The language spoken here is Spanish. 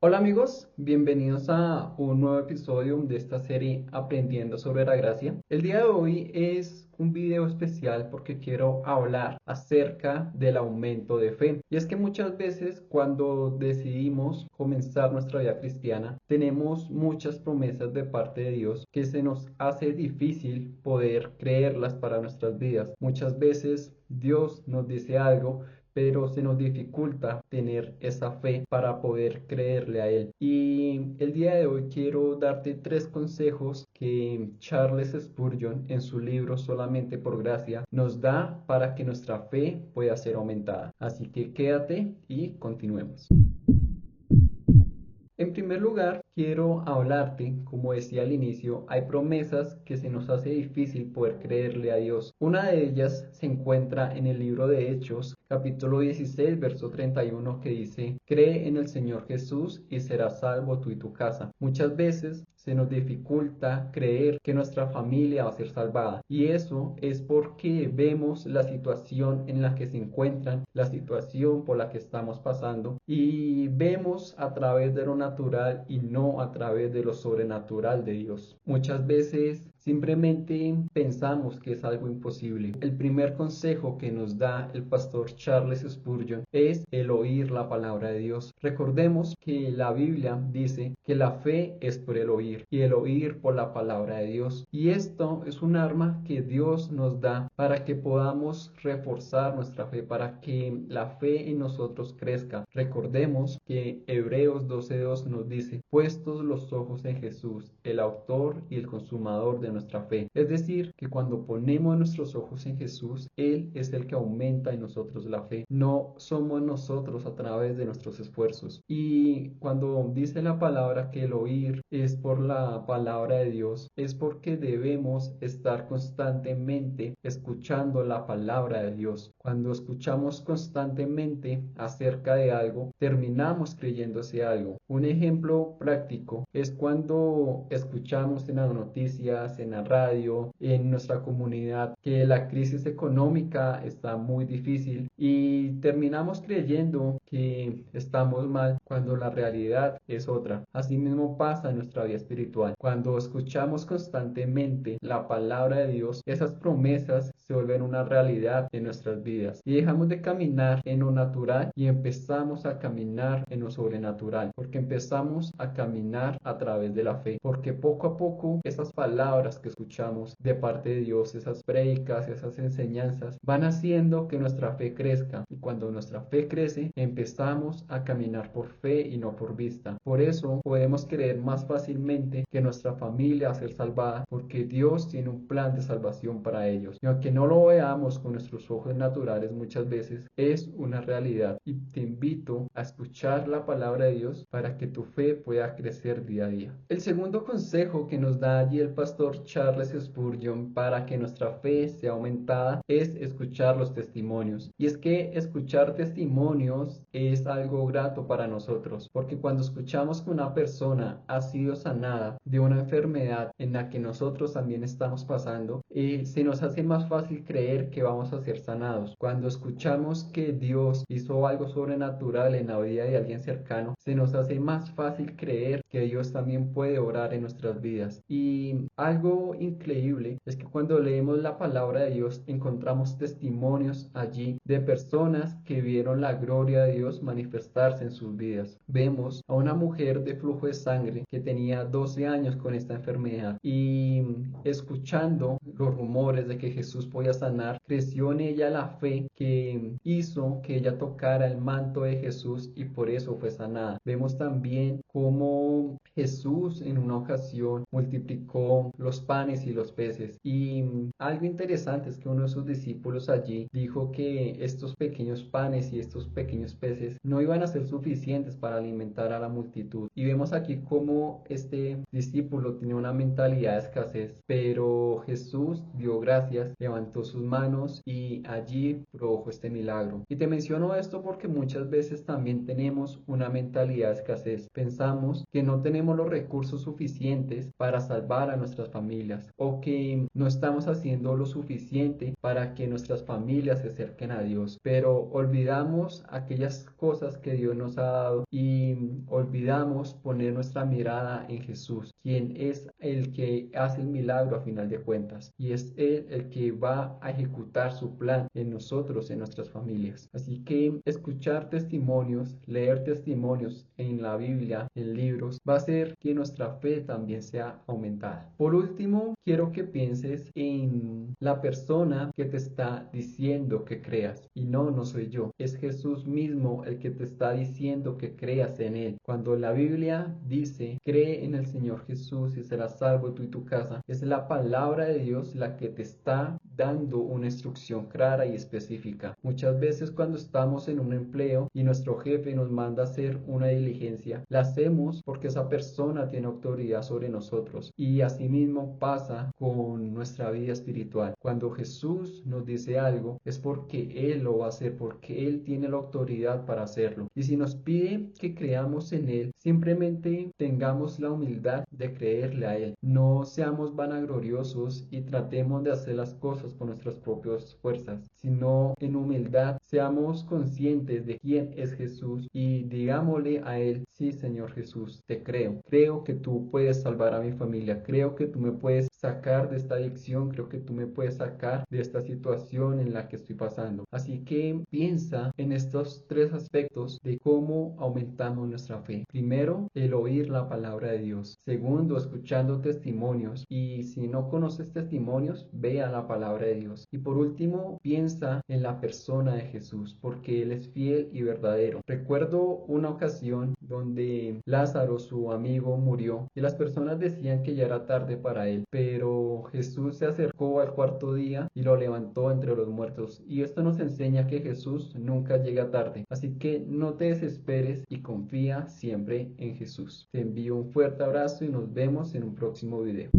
Hola amigos, bienvenidos a un nuevo episodio de esta serie Aprendiendo sobre la Gracia. El día de hoy es un video especial porque quiero hablar acerca del aumento de fe. Y es que muchas veces cuando decidimos comenzar nuestra vida cristiana, tenemos muchas promesas de parte de Dios que se nos hace difícil poder creerlas para nuestras vidas. Muchas veces Dios nos dice algo, pero se nos dificulta tener esa fe para poder creerle a Él. Y el día de hoy quiero darte tres consejos que Charles Spurgeon en su libro Solamente por Gracia nos da para que nuestra fe pueda ser aumentada. Así que quédate y continuemos. En primer lugar, quiero hablarte, como decía al inicio, hay promesas que se nos hace difícil poder creerle a Dios. Una de ellas se encuentra en el libro de Hechos, capítulo 16, verso 31, que dice, cree en el Señor Jesús y serás salvo tú y tu casa. Muchas veces se nos dificulta creer que nuestra familia va a ser salvada. Y eso es porque vemos la situación en la que se encuentran, la situación por la que estamos pasando, y vemos a través de lo natural y no a través de lo sobrenatural de Dios. Muchas veces simplemente pensamos que es algo imposible. El primer consejo que nos da el pastor Charles Spurgeon es el oír la palabra de Dios. Recordemos que la Biblia dice que la fe es por el oír y el oír por la palabra de Dios. Y esto es un arma que Dios nos da para que podamos reforzar nuestra fe, para que la fe en nosotros crezca. Recordemos que Hebreos 12:2 nos dice, puestos los ojos en Jesús, el autor y el consumador de nuestra fe. Es decir, que cuando ponemos nuestros ojos en Jesús, Él es el que aumenta en nosotros la fe. No somos nosotros a través de nuestros esfuerzos. Y cuando dice la palabra que el oír es por la palabra de Dios, es porque debemos estar constantemente escuchando la palabra de Dios. Cuando escuchamos constantemente acerca de algo, terminamos creyéndose algo. Un ejemplo práctico es cuando escuchamos en las noticias, en la radio, en nuestra comunidad, que la crisis económica está muy difícil y terminamos creyendo que estamos mal cuando la realidad es otra. Asimismo pasa en nuestra vida espiritual. Cuando escuchamos constantemente la palabra de Dios, esas promesas se vuelven una realidad en nuestras vidas y dejamos de caminar en lo natural y empezamos a caminar en lo sobrenatural, porque empezamos a caminar a través de la fe, porque poco a poco esas palabras que escuchamos de parte de Dios, esas prédicas, esas enseñanzas van haciendo que nuestra fe crezca, y cuando nuestra fe crece empezamos a caminar por fe y no por vista. Por eso podemos creer más fácilmente que nuestra familia va a ser salvada, porque Dios tiene un plan de salvación para ellos, y aunque no lo veamos con nuestros ojos naturales muchas veces, es una realidad. Y te invito a escuchar la palabra de Dios para que tu fe pueda crecer día a día. El segundo consejo que nos da allí el pastor Charles Spurgeon para que nuestra fe sea aumentada es escuchar los testimonios. Y es que escuchar testimonios es algo grato para nosotros, porque cuando escuchamos que una persona ha sido sanada de una enfermedad en la que nosotros también estamos pasando, se nos hace más fácil creer que vamos a ser sanados. Cuando escuchamos que Dios hizo algo sobrenatural en la vida de alguien cercano, se nos hace más fácil creer que Dios también puede obrar en nuestras vidas. Y algo increíble es que cuando leemos la palabra de Dios encontramos testimonios allí de personas que vieron la gloria de Dios manifestarse en sus vidas. Vemos a una mujer de flujo de sangre que tenía 12 años con esta enfermedad y escuchando los rumores de que Jesús podía sanar, creció en ella la fe que hizo que ella tocara el manto de Jesús y por eso fue sanada. Vemos también cómo Jesús en una ocasión multiplicó los panes y los peces. Y algo interesante es que uno de sus discípulos allí dijo que estos pequeños panes y estos pequeños peces no iban a ser suficientes para alimentar a la multitud. Y vemos aquí cómo este discípulo tenía una mentalidad de escasez, pero Jesús dio gracias, levantó sus manos y allí produjo este milagro. Y te menciono esto porque muchas veces también tenemos una mentalidad de escasez. Pensamos que no tenemos los recursos suficientes para salvar a nuestras familias familias, o que no estamos haciendo lo suficiente para que nuestras familias se acerquen a Dios, pero olvidamos aquellas cosas que Dios nos ha dado y olvidamos poner nuestra mirada en Jesús, quien es el que hace el milagro a final de cuentas, y es Él el que va a ejecutar su plan en nosotros, en nuestras familias. Así que escuchar testimonios, leer testimonios en la Biblia, en libros, va a hacer que nuestra fe también sea aumentada. Por último, quiero que pienses en la persona que te está diciendo que creas. Y no soy yo. Es Jesús mismo el que te está diciendo que creas en Él. Cuando la Biblia dice, cree en el Señor Jesús y serás salvo tú y tu casa, es la palabra de Dios la que te está dando una instrucción clara y específica. Muchas veces cuando estamos en un empleo y nuestro jefe nos manda a hacer una diligencia, la hacemos porque esa persona tiene autoridad sobre nosotros, y asimismo pasa con nuestra vida espiritual. Cuando Jesús nos dice algo es porque Él lo va a hacer, porque Él tiene la autoridad para hacerlo. Y si nos pide que creamos en Él, simplemente tengamos la humildad de creerle a Él. No seamos vanagloriosos y tratemos de hacer las cosas por nuestras propias fuerzas, sino en humildad seamos conscientes de quién es Jesús y digámosle a Él: sí, Señor Jesús, te creo. Creo que tú puedes salvar a mi familia. Creo que tú me puedes sacar de esta adicción. Creo que tú me puedes sacar de esta situación en la que estoy pasando. Así que piensa en estos tres aspectos de cómo aumentamos nuestra fe. Primero, el oír la palabra de Dios. Segundo, escuchando testimonios. Y si no conoces testimonios, ve a la palabra de Dios. Y por último, piensa en la persona de Jesús, porque Él es fiel y verdadero. Recuerdo una ocasión donde Lázaro, su amigo, murió y las personas decían que ya era tarde para él, pero Jesús se acercó al cuarto día y lo levantó entre los muertos. Y esto nos enseña que Jesús nunca llega tarde. Así que no te desesperes y confía siempre en Jesús. Te envío un fuerte abrazo y nos vemos en un próximo video.